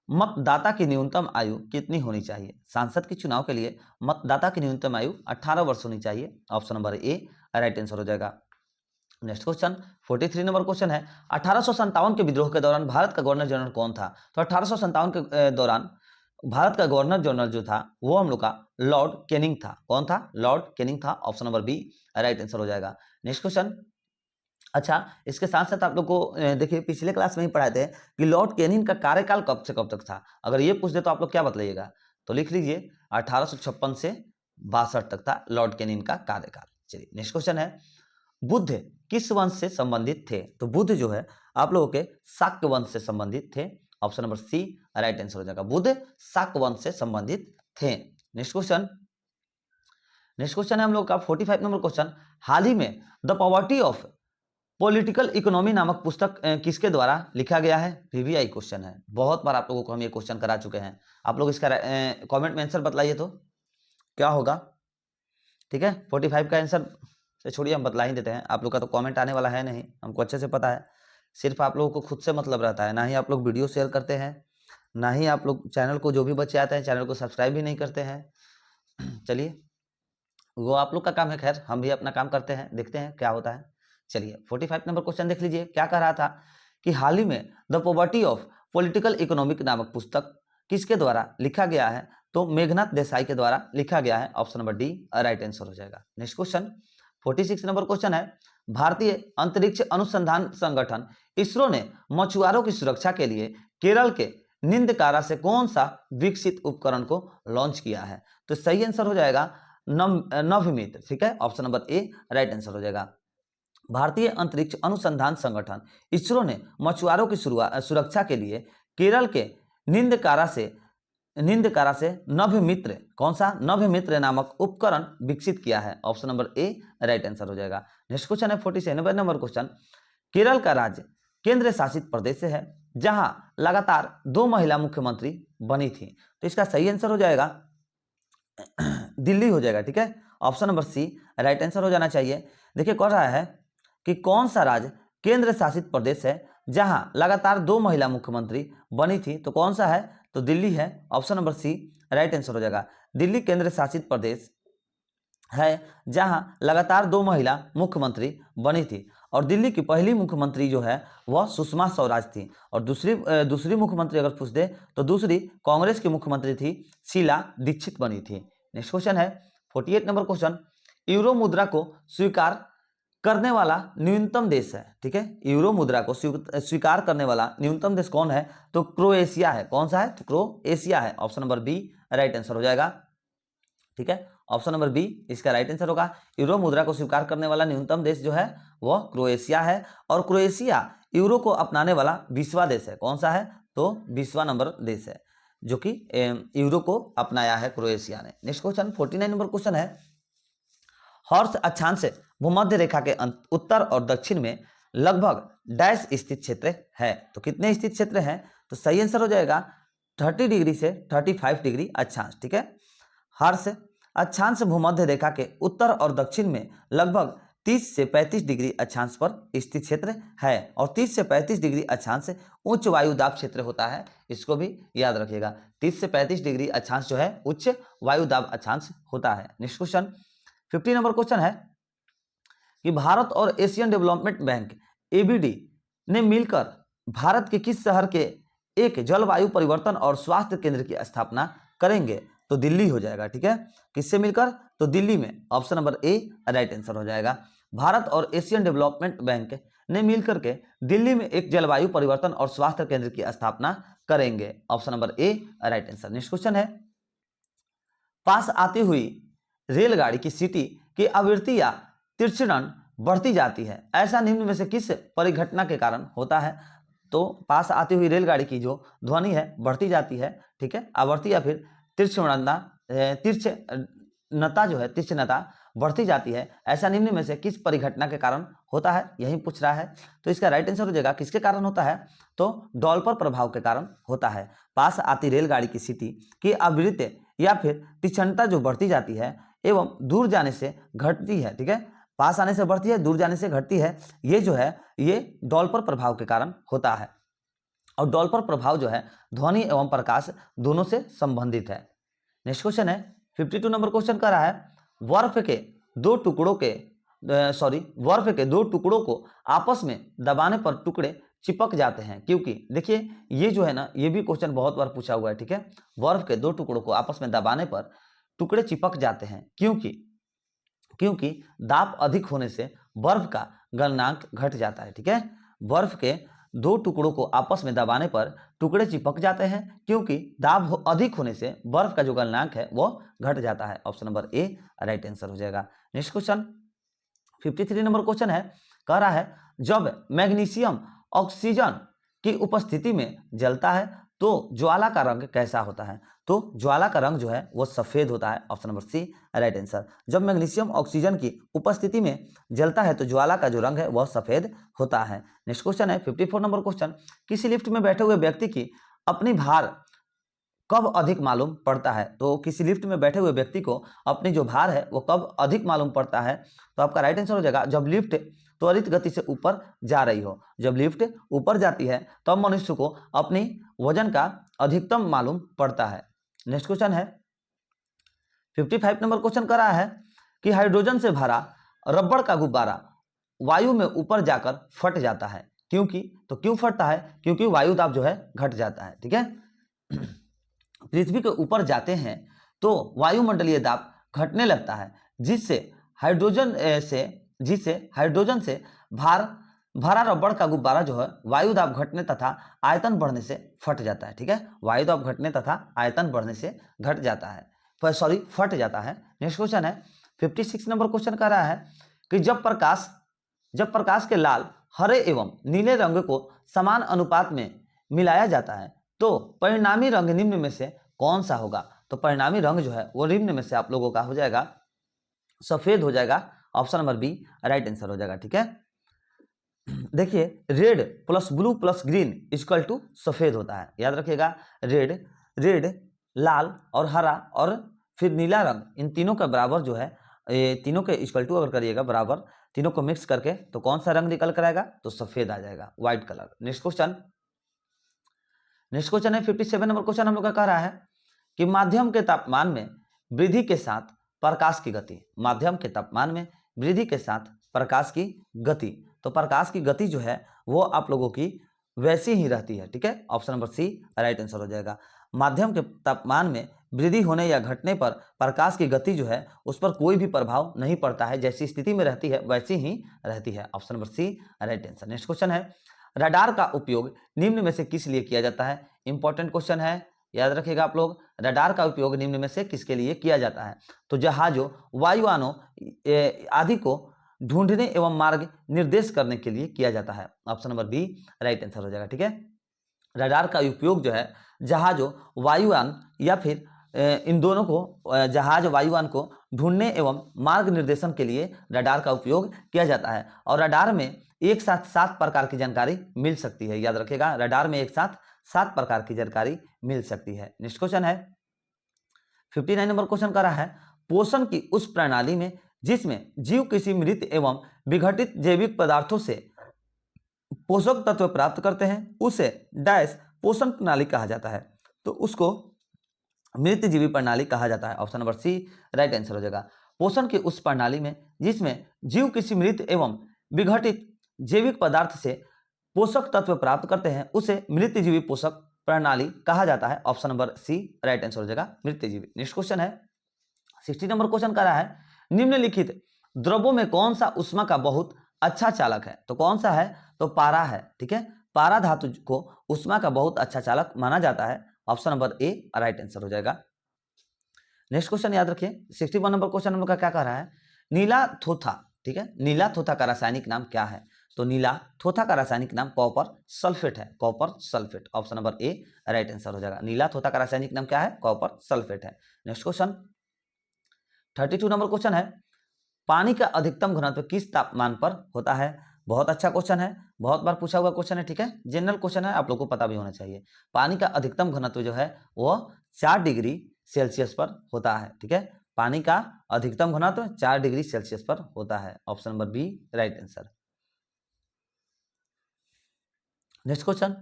मतदाता की न्यूनतम आयु कितनी होनी चाहिए? सांसद के चुनाव के लिए मतदाता की न्यूनतम आयु 18 वर्ष होनी चाहिए। Option number A right answer हो जाएगा। नेक्स्ट क्वेश्चन 43 नंबर क्वेश्चन है, 1857 के विद्रोह के दौरान भारत का गवर्नर जनरल कौन था? तो 1857 के दौरान भारत का गवर्नर जनरल जो था वो हम लोग का लॉर्ड कैनिंग था। कौन था? लॉर्ड कैनिंग था। Option number B right answer हो जाएगा। नेक्स्ट क्वेश्चन, अच्छा इसके साथ साथ आप लोग को देखिए पिछले क्लास में ही पढ़ाए थे कि लॉर्ड कैनिंग का कार्यकाल कब से कब तक था। अगर ये पूछ दे तो आप लोग क्या बतलाइएगा? तो लिख लीजिए 1856 से 62 तक था लॉर्ड कैनिंग का कार्यकाल। चलिए नेक्स्ट क्वेश्चन है, बुद्ध किस वंश से संबंधित थे? तो बुद्ध जो है आप लोगों के शाक्य वंश से संबंधित थे। Option number C right answer हो जाएगा। बुद्ध शाक्य वंश से संबंधित थे। नेक्स्ट क्वेश्चन है हम लोग का 45 नंबर क्वेश्चन, हाल ही में the poverty of political economy नामक पुस्तक किसके द्वारा लिखा गया है? वीवीआई क्वेश्चन है, बहुत बार आप लोगों को हम ये क्वेश्चन करा चुके हैं। आप लोग इसका कमेंट में आंसर बतलाइए तो क्या होगा। ठीक है, 45 का आंसर से छोड़िए, हम बतला ही देते हैं। आप लोग का तो कमेंट आने वाला है नहीं, हमको अच्छे से पता है। सिर्फ आप लोगों को खुद से मतलब रहता है, ना ही आप लोग वीडियो शेयर करते हैं, ना ही आप लोग चैनल को, जो भी बच्चे आते हैं चैनल को सब्सक्राइब भी नहीं करते हैं। चलिए वो आप लोग का काम है, खैर हम भी अपना काम करते हैं, देखते हैं क्या होता है। चलिए 45 नंबर क्वेश्चन देख लीजिए क्या कह रहा था कि हाल ही में the poverty of political economic नामक पुस्तक किसके द्वारा लिखा गया है? तो मेघनाथ देसाई के द्वारा लिखा गया है। Option number D right answer हो जाएगा। नेक्स्ट क्वेश्चन 46 नंबर क्वेश्चन है, भारतीय अंतरिक्ष अनुसंधान संगठन इसरो ने मछुआरों की सुरक्षा के लिए केरल के निंदकारा से कौन सा विकसित उपकरण को लॉन्च किया है? तो सही आंसर हो जाएगा नभमित्र। ठीक है, option number A right answer हो जाएगा। भारतीय अंतरिक्ष अनुसंधान संगठन इसरो ने मछुआरों की सुरक्षा के लिए केरल के निंदकारा से नभमित्र, कौन सा? नभमित्र नामक उपकरण विकसित किया है। Option number A right answer हो जाएगा। नेक्स्ट क्वेश्चन है 47 नंबर क्वेश्चन, केरल का राज्य केंद्र शासित प्रदेश है जहां लगातार 2 महिला मुख्यमंत्री बनी थी। तो इसका सही आंसर हो जाएगा दिल्ली हो जाएगा। ठीक है, option number C right answer हो जाना चाहिए। देखिए कह रहा है कि कौन सा राज्य केंद्र शासित प्रदेश है जहां लगातार 2 महिला मुख्यमंत्री बनी थी? तो कौन सा है? तो दिल्ली है। Option number C right answer हो जाएगा। दिल्ली केंद्र शासित प्रदेश है जहां लगातार 2 महिला मुख्यमंत्री बनी थी। और दिल्ली की पहली मुख्यमंत्री जो है वह सुषमा स्वराज थी। और दूसरी मुख्यमंत्री अगर पूछ दे तो दूसरी कांग्रेस की मुख्यमंत्री थी शीला दीक्षित बनी थी। नेक्स्ट क्वेश्चन है 48 नंबर क्वेश्चन, यूरो मुद्रा को स्वीकार करने वाला न्यूनतम देश है। ठीक है, यूरो मुद्रा को स्वीकार करने वाला न्यूनतम देश कौन है? तो क्रोएशिया है। कौन सा है? तो क्रोएशिया है। Option number B right answer हो जाएगा। ठीक है, ऑप्शन नंबर बी इसका राइट आंसर होगा। यूरो मुद्रा को स्वीकार करने वाला न्यूनतम देश जो है वह क्रोएशिया है। और क्रोएशिया यूरो को अपनाने वाला 20वां देश है। कौन सा है? तो 20वां नंबर देश है जो कि यूरो को अपनाया है क्रोएशिया ने। नेक्स्ट क्वेश्चन 49 नंबर क्वेश्चन है, हॉर्स अक्षांश भूमध्य रेखा के उत्तर और दक्षिण में लगभग डैश स्थित क्षेत्र है। तो कितने स्थित क्षेत्र हैं? तो सही आंसर हो जाएगा 30 डिग्री से 35 डिग्री अक्षांश। ठीक है, हॉर्स अक्षांश भूमध्य रेखा के उत्तर और दक्षिण में लगभग 30 से 35 डिग्री अक्षांश पर स्थित क्षेत्र है। और 30 से 35 डिग्री अक्षांश उच्च वायुदाब क्षेत्र होता है, इसको भी याद रखिएगा। 30 से 35 डिग्री अक्षांश जो है उच्च वायुदाब अक्षांश होता है। नेक्स्ट क्वेश्चन 50 नंबर क्वेश्चन है कि भारत और एशियन डेवलपमेंट बैंक एबीडी ने मिलकर भारत के किस शहर के एक जलवायु परिवर्तन और स्वास्थ्य केंद्र की स्थापना करेंगे? तो दिल्ली हो जाएगा। ठीक है, किससे मिलकर? तो दिल्ली में। Option number A right answer हो जाएगा। भारत और एशियन डेवलपमेंट बैंक ने मिलकर के दिल्ली में एक जलवायु परिवर्तन और स्वास्थ्य केंद्र की स्थापना करेंगे। Option number A right answer. Next question है, पास आती हुई रेलगाड़ी की सीटी की आवृत्ति या तीक्ष्णता बढ़ती जाती है, ऐसा निम्न में से किस परिघटना के कारण होता है? तो पास आती हुई रेलगाड़ी की जो ध्वनि है बढ़ती जाती है। ठीक है, आवृत्ति या फिर तीक्ष्णता बढ़ती जाती है, ऐसा निम्न में से किस परिघटना के कारण होता है? यही पूछ रहा है। तो इसका राइट आंसर हो जाएगा किसके कारण होता है? तो डॉल्पर प्रभाव के कारण होता है। पास आती रेलगाड़ी की सीटी की आवृत्ति या फिर तीक्ष्णता जो बढ़ती जाती है एवं दूर जाने से घटती है। ठीक है, पास आने से बढ़ती है, दूर जाने से घटती है, ये जो है ये डॉल्पर प्रभाव के कारण होता है। और डॉल्पर प्रभाव जो है ध्वनि एवं प्रकाश दोनों से संबंधित है। नेक्स्ट क्वेश्चन है 52 नंबर क्वेश्चन कर रहा है, बर्फ के दो टुकड़ों को आपस में दबाने पर टुकड़े चिपक जाते हैं क्योंकि, देखिए ये जो है ना, ये भी क्वेश्चन बहुत बार पूछा हुआ है। ठीक है, बर्फ के दो टुकड़ों को आपस में दबाने पर टुकड़े चिपक जाते हैं क्योंकि दाब अधिक होने से बर्फ का गलनांक घट जाता है। ठीक है, बर्फ के दो टुकड़ों को आपस में दबाने पर टुकड़े चिपक जाते हैं क्योंकि दाब अधिक होने से बर्फ का जो गलनांक है वो घट जाता है। Option number A right answer हो जाएगा। नेक्स्ट क्वेश्चन 53 नंबर क्वेश्चन है, कह रहा है जब मैग्नीशियम ऑक्सीजन की उपस्थिति में जलता है तो ज्वाला का रंग कैसा होता है? तो ज्वाला का रंग जो है वो सफेद होता है। Option number C right answer. जब मैग्नीशियम ऑक्सीजन की उपस्थिति में जलता है तो ज्वाला का जो रंग है वह सफेद होता है। नेक्स्ट क्वेश्चन है 54 नंबर क्वेश्चन, किसी लिफ्ट में बैठे हुए व्यक्ति की अपनी भार कब अधिक मालूम पड़ता है? तो किसी लिफ्ट में बैठे हुए व्यक्ति को अपनी जो भार है वो कब अधिक मालूम पड़ता है? तो आपका राइट आंसर हो जाएगा जब लिफ्ट त्वरित गति से ऊपर जा रही हो। जब लिफ्ट ऊपर जाती है तब तो मनुष्य को अपनी वजन का अधिकतम मालूम पड़ता है। नेक्स्ट क्वेश्चन है 55 नंबर क्वेश्चन कर रहा है कि हाइड्रोजन से भरा रबड़ का गुब्बारा वायु में ऊपर जाकर फट जाता है क्योंकि, तो क्यों फटता है? क्योंकि वायु दाब जो है घट जाता है। ठीक है, पृथ्वी के ऊपर जाते हैं तो वायुमंडलीय दाब घटने लगता है जिससे हाइड्रोजन से भरा रबड़ का गुब्बारा जो है वायु दाब घटने तथा आयतन बढ़ने से फट जाता है। ठीक है, वायु दाब घटने तथा आयतन बढ़ने से फट जाता है। नेक्स्ट क्वेश्चन है 56 नंबर क्वेश्चन कह रहा है कि जब प्रकाश के लाल, हरे एवं नीले रंग को समान अनुपात में मिलाया जाता है तो परिणामी रंग निम्न में से कौन सा होगा? तो परिणामी रंग जो है वो निम्न में से आप लोगों का हो जाएगा सफेद हो जाएगा। Option number B right answer हो जाएगा। ठीक है, देखिए red plus blue plus green equal to सफेद होता है, याद रखिएगा। रेड लाल और हरा और फिर नीला रंग, इन तीनों का बराबर जो है, ये तीनों के इक्वल टू अगर करिएगा बराबर, तीनों को मिक्स करके तो कौन सा रंग निकल कर आएगा? तो सफेद आ जाएगा, व्हाइट कलर। नेक्स्ट क्वेश्चन है 57 नंबर क्वेश्चन हम लोग का कह रहा है कि माध्यम के तापमान में वृद्धि के साथ प्रकाश की गति, तो प्रकाश की गति जो है वो आप लोगों की वैसी ही रहती है, ठीक है। Option number C right answer हो जाएगा। माध्यम के तापमान में वृद्धि होने या घटने पर प्रकाश की गति जो है उस पर कोई भी प्रभाव नहीं पड़ता है, जैसी स्थिति में रहती है वैसी ही रहती है। Option number C right answer. Next question है, रडार का उपयोग निम्न में से किस लिए किया जाता है? इंपॉर्टेंट क्वेश्चन है, याद रखिएगा आप लोग। रडार का उपयोग निम्न में से किसके लिए किया जाता है? तो जहाजों, वायुयानों आदि को ढूंढने एवं मार्ग निर्देश करने के लिए किया जाता है। Option number B right answer हो जाएगा, ठीक है। रडार का उपयोग जो है जहाजों, वायुयान या फिर इन दोनों को, जहाज वायुयान को ढूंढने एवं मार्ग निर्देशन के लिए रडार का उपयोग किया जाता है। और रडार में एक साथ 7 प्रकार की जानकारी मिल सकती है, याद रखिएगा। रडार में एक साथ 7 प्रकार की जानकारी मिल सकती है। नेक्स्ट क्वेश्चन है 59 नंबर क्वेश्चन कर रहा है, पोषण की उस प्रणाली में जिसमें जीव किसी मृत एवं विघटित जैविक पदार्थों से पोषक तत्व प्राप्त करते हैं उसे डैश पोषण प्रणाली कहा जाता है। तो उसको मृत जीवी प्रणाली कहा जाता है। Option number C right answer हो जाएगा। पोषण की उस प्रणाली में जिसमें जीव किसी मृत एवं विघटित जैविक पदार्थ से पोषक तत्व प्राप्त करते हैं उसे मृत जीवी पोषक प्रणाली कहा जाता है। Option number C right answer हो जाएगा, मृत जीवी। नेक्स्ट क्वेश्चन है 60 नंबर क्वेश्चन कर रहा है, निम्नलिखित द्रव्यों में कौन सा उष्मा का बहुत अच्छा चालक है? तो कौन सा है? तो पारा है, ठीक है। पारा धातु को उष्मा का बहुत अच्छा चालक माना जाता है। Option number A right answer हो जाएगा। नेक्स्ट क्वेश्चन याद रखिए 61 नंबर क्वेश्चन हम लोग का क्या कह रहा है, नीला थोथा, ठीक है। नीला थोथा का रासायनिक नाम क्या है? तो नीला थोथा का रासायनिक नाम कॉपर सल्फेट है, copper sulphate. Option number A right answer हो जाएगा। नीला थोथा का रासायनिक नाम क्या है? कॉपर सल्फेट है। नेक्स्ट क्वेश्चन 32 नंबर क्वेश्चन है, पानी का अधिकतम घनत्व किस तापमान पर होता है? बहुत अच्छा क्वेश्चन है, बहुत बार पूछा हुआ क्वेश्चन है, ठीक है। जनरल क्वेश्चन है, आप लोग को पता भी होना चाहिए। पानी का अधिकतम घनत्व जो है वो 4 डिग्री सेल्सियस पर होता है, ठीक है। पानी का अधिकतम घनत्व 4 डिग्री सेल्सियस पर होता है। Option number B right answer. Next question,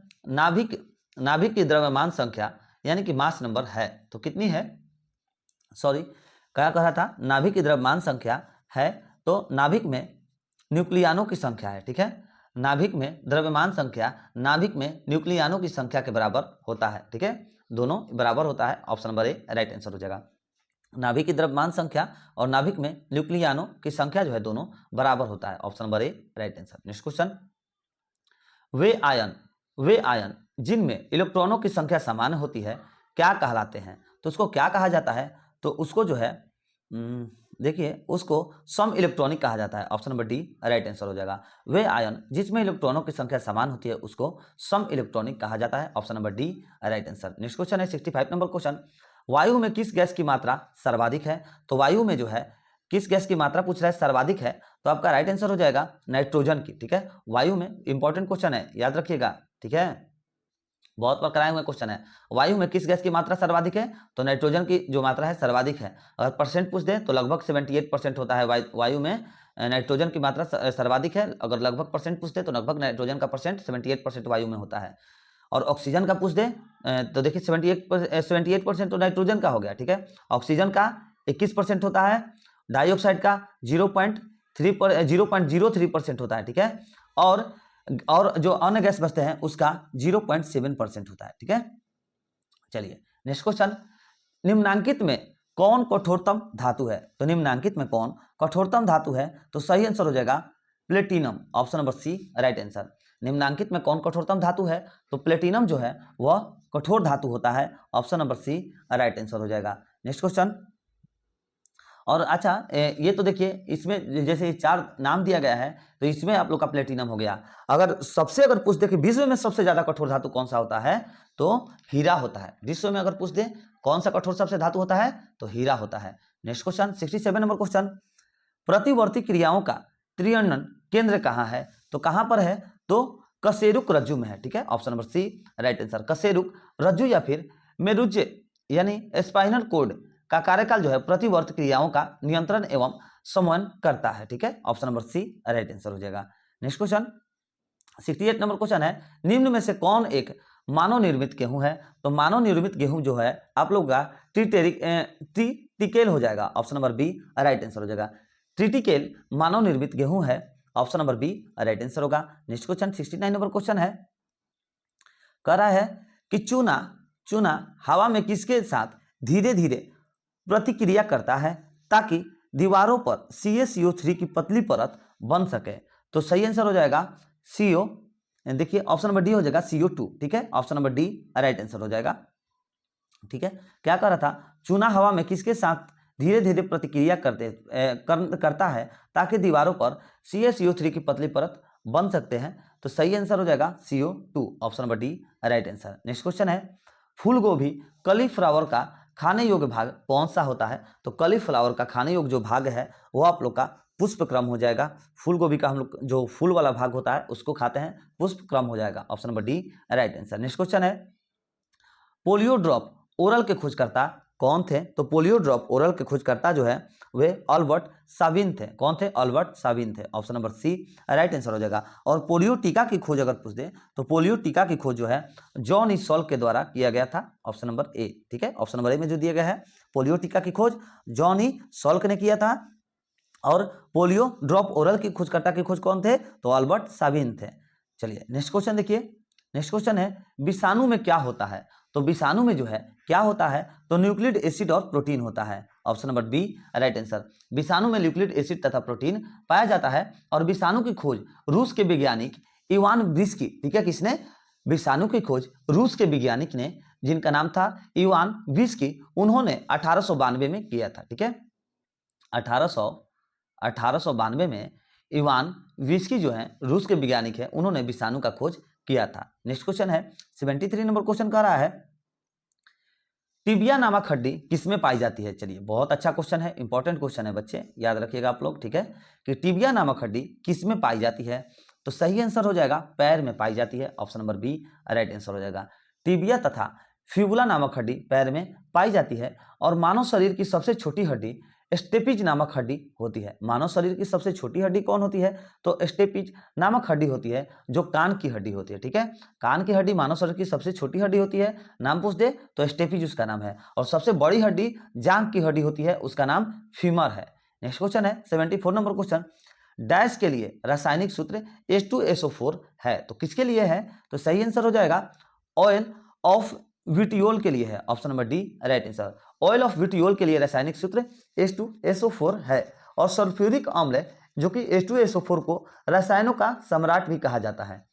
नाभिक की द्रव्यमान संख्या यानी कि मास नंबर है तो कितनी है? सॉरी, क्या कहा था? नाभिक की द्रव्यमान संख्या है तो नाभिक में न्यूक्लियानों की संख्या है, ठीक है। नाभिक में द्रव्यमान संख्या नाभिक में न्यूक्लियानों की संख्या के बराबर होता है, ठीक है। दोनों बराबर होता है। Option number A right answer हो जाएगा। नाभिक की द्रव्यमान संख्या और नाभिक में न्यूक्लियानों की संख्या जो है दोनों बराबर होता है। Option number A right answer. Next question, way ion जिनमें इलेक्ट्रॉनों की संख्या समान होती है क्या कहलाते हैं? तो उसको क्या कहा जाता है? तो उसको जो है देखिए उसको सम इलेक्ट्रॉनिक कहा जाता है। Option number D right answer हो जाएगा। वे आयन जिसमें इलेक्ट्रॉनों की संख्या समान होती है उसको सम इलेक्ट्रॉनिक कहा जाता है। Option number D right answer. Next question है 65 नंबर क्वेश्चन, वायु में किस गैस की मात्रा सर्वाधिक है? तो वायु में जो है किस गैस की मात्रा पूछ रहा है, सर्वाधिक है, तो आपका राइट आंसर हो जाएगा नाइट्रोजन की, ठीक है। वायु में इंपॉर्टेंट क्वेश्चन है, याद रखिएगा, ठीक है। बहुत बार कराए हुए क्वेश्चन है, वायु में किस गैस की मात्रा सर्वाधिक है? तो नाइट्रोजन की जो मात्रा है सर्वाधिक है। अगर परसेंट पूछ दे तो लगभग 78% होता है वायु में नाइट्रोजन की मात्रा सर्वाधिक है। अगर लगभग परसेंट पूछ दे तो लगभग नाइट्रोजन का परसेंट 78% वायु में होता है। और ऑक्सीजन का पूछ दे तो देखिए 78% तो नाइट्रोजन का हो गया, ठीक है। ऑक्सीजन का 21% होता है, डाइऑक्साइड का 0.03% होता है, ठीक है। और जो अन्य गैस बचते हैं उसका 0.7% होता है, ठीक है। चलिए नेक्स्ट क्वेश्चन, निम्नांकित में कौन कठोरतम धातु है? तो निम्नांकित में कौन कठोरतम धातु है? तो सही आंसर हो जाएगा platinum. Option number C right answer. निम्नांकित में कौन कठोरतम धातु है? तो प्लेटिनम जो है वह कठोर धातु होता है। Option number C right answer हो जाएगा। नेक्स्ट क्वेश्चन, और अच्छा ये तो देखिए इसमें जैसे 4 नाम दिया गया है तो इसमें आप लोग का प्लेटिनम हो गया। अगर पूछ दे कि विश्व में सबसे ज्यादा कठोर धातु कौन सा होता है तो हीरा होता है। विश्व में अगर पूछ दे कौन सा कठोर सबसे धातु होता है तो हीरा होता है। नेक्स्ट क्वेश्चन 67 नंबर क्वेश्चन, प्रतिवर्ती क्रियाओं का त्रिअंगन केंद्र कहाँ है? तो कहां पर है? तो कशेरुक रज्जु में है, ठीक है। Option number C right answer. कशेरुक रज्जु या फिर मेरुज्जे यानी स्पाइनल कोड का कार्यकाल जो है प्रतिवर्त क्रियाओं का नियंत्रण एवं समन्वय करता है, ठीक है। Option number C right answer हो जाएगा। नेक्स्ट क्वेश्चन 68 नंबर क्वेश्चन है, निम्न में से कौन एक मानव निर्मित गेहूं है? तो मानव निर्मित गेहूं जो है आप लोग का ट्रिटिकेल हो जाएगा। Option number B right answer हो जाएगा। ट्रिटिकेल मानव निर्मित गेहूं है option number B right answer होगा। नेक्स्ट क्वेश्चन 69 नंबर क्वेश्चन है, कह रहा है कि चूना हवा में किसके साथ धीरे धीरे प्रतिक्रिया करता है ताकि दीवारों पर CaCO3 की पतली परत बन सके। तो सही आंसर हो जाएगा CO, देखिए ऑप्शन नंबर डी हो जाएगा CO2, ठीक है, option number D right answer हो जाएगा। ठीक है, क्या कह रहा था, चूना हवा में किसके साथ धीरे धीरे प्रतिक्रिया करता है ताकि दीवारों पर CaCO3 की पतली परत बन सकते हैं। तो सही आंसर हो जाएगा CO2, option number D right answer. Next question है, फूल गोभी कलीफ्लावर का खाने योग्य भाग कौन सा होता है। तो कलीफ्लावर का खाने योग्य जो भाग है वो आप लोग का पुष्प क्रम हो जाएगा। फूल गोभी का हम लोग जो फूल वाला भाग होता है उसको खाते हैं, पुष्प क्रम हो जाएगा, option number D right answer. Next question है, पोलियो ड्रॉप ओरल के खोजकर्ता कौन थे। तो पोलियो ड्रॉप ओरल के खोजकर्ता जो है वे अल्बर्ट साबिन थे। कौन थे, अल्बर्ट साबिन थे, option number C right answer हो जाएगा। और पोलियो टीका की खोज अगर पूछ दे तो पोलियो टीका की खोज जो है जॉन ई सॉल्क के द्वारा किया गया था, ऑप्शन नंबर ए, ठीक है, ऑप्शन नंबर ए में जो दिया गया है पोलियो टीका की खोज जॉन ई सॉल्क ने किया था। और पोलियो ड्रॉप ओरल की खोजकर्ता की खोज कौन थे, तो अल्बर्ट साबिन थे। चलिए नेक्स्ट क्वेश्चन देखिए, नेक्स्ट क्वेश्चन है, विषाणु में क्या होता है। तो विषाणु में जो है क्या होता है, तो न्यूक्लिक एसिड और प्रोटीन होता है, option number B right answer. विषाणु में न्यूक्लिक एसिड तथा प्रोटीन पाया जाता है। और विषाणु की खोज रूस के वैज्ञानिक इवान ब्रिस्की, ठीक है, किसने, विषाणु की खोज रूस के वैज्ञानिक ने, जिनका नाम था इवान ब्रिस्की, उन्होंने 1892 में किया था। ठीक है, 1892 में इवान ब्रिस्की जो है रूस के वैज्ञानिक है, उन्होंने विषाणु का खोज किया था। नेक्स्ट क्वेश्चन है 73 नंबर क्वेश्चन कह रहा है, टिबिया नामक हड्डी किसमें पाई जाती है। चलिए बहुत अच्छा क्वेश्चन है, इंपॉर्टेंट क्वेश्चन है बच्चे, याद रखिएगा आप लोग, ठीक है, कि टिबिया नामक हड्डी किसमें पाई जाती है। तो सही आंसर हो जाएगा पैर में पाई जाती है, option number B right answer हो जाएगा। टिबिया तथा फिबुला नामक हड्डी पैर में पाई जाती है। और मानव शरीर की सबसे छोटी हड्डी स्टेपिज नामक हड्डी होती है। मानव शरीर की सबसे छोटी हड्डी कौन होती है, तो स्टेपिज नामक हड्डी होती है, जो कान की हड्डी होती है। ठीक है, कान की हड्डी मानव शरीर की सबसे छोटी हड्डी होती है, नाम पूछ दे तो स्टेपिज उसका नाम है। और सबसे बड़ी हड्डी जांघ की हड्डी होती है, उसका नाम फीमर है। नेक्स्ट क्वेश्चन है 74 नंबर क्वेश्चन, डैश के लिए रासायनिक सूत्र H2SO4 है। तो किसके लिए है, तो सही आंसर हो जाएगा ऑयल ऑफ विटियोल के लिए है, option number D right answer. Oil of vitriol के लिए रासायनिक सूत्र H2SO4 है। और सल्फ्यूरिक अम्ल जो कि H2SO4 को रसायनों का सम्राट भी कहा जाता है।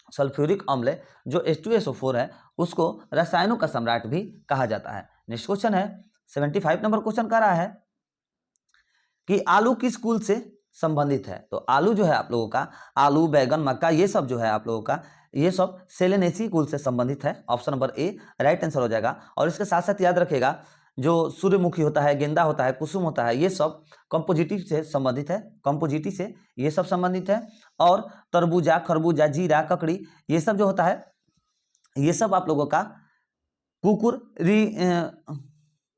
सल्फ्यूरिक अम्ल जो H2SO4 है उसको रसायनों का सम्राट भी कहा जाता है। नेक्स्ट क्वेश्चन है 75 नंबर क्वेश्चन कह रहा है कि आलू किस कुल से संबंधित है। तो आलू जो है आप लोगों का, आलू, बैगन, मक्का, ये सब जो है आप लोगों का, ये सब सेलेनेसी कुल से संबंधित है, option number A right answer हो जाएगा। और इसके साथ साथ याद रखिएगा जो सूर्यमुखी होता है, गेंदा होता है, कुसुम होता है, ये सब कंपोजिटी से संबंधित है, कंपोजिटी से ये सब संबंधित है। और तरबूजा, खरबूजा, जीरा, ककड़ी, ये सब जो होता है ये सब आप लोगों का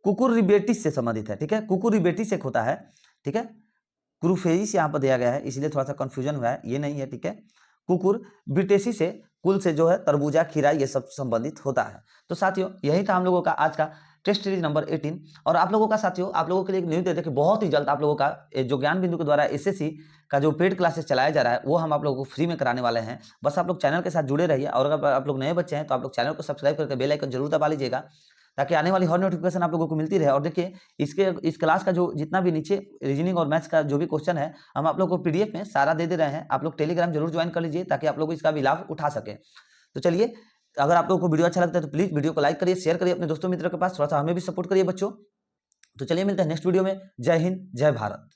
कुकुरबिटेसी से संबंधित है। ठीक है, कुकुरबिटेसी एक होता है, ठीक है, क्रूफेजिस यहाँ पर दिया गया है इसलिए थोड़ा सा कंफ्यूजन हुआ है, ये नहीं है। ठीक है, कुकुरबिटेसी से कुल से जो है तरबूजा, खीरा, ये सब संबंधित होता है। तो साथियों यही था हम लोगों का आज का टेस्ट सीरीज नंबर 18। और आप लोगों का साथियों, आप लोगों के लिए एक न्यूज देते कि बहुत ही जल्द आप लोगों का जो ज्ञान बिंदु के द्वारा एसएससी का जो पेड क्लासेस चलाया जा रहा है वो हम आप लोगों को फ्री में कराने वाले हैं। बस आप लोग चैनल के साथ जुड़े रहिए। और अगर आप लोग नए बच्चे हैं तो आप लोग चैनल को सब्सक्राइब करके बेल आइकन जरूर दबा लीजिएगा, ताकि आने वाली हर नोटिफिकेशन आप लोगों को मिलती रहे। और देखिए इस क्लास का जो जितना भी नीचे रीजनिंग और मैथ्स का जो भी क्वेश्चन है हम आप लोगों को पीडीएफ में सारा दे रहे हैं। आप लोग टेलीग्राम जरूर ज्वाइन कर लीजिए ताकि आप लोग इसका भी लाभ उठा सके। तो चलिए, अगर आप लोगों को वीडियो अच्छा लगता है तो प्लीज वीडियो को लाइक करिए, शेयर करिए अपने दोस्तों मित्रों के पास, थोड़ा सा हमें भी सपोर्ट करिए बच्चों। तो चलिए मिलते हैं नेक्स्ट वीडियो में। जय हिंद, जय भारत।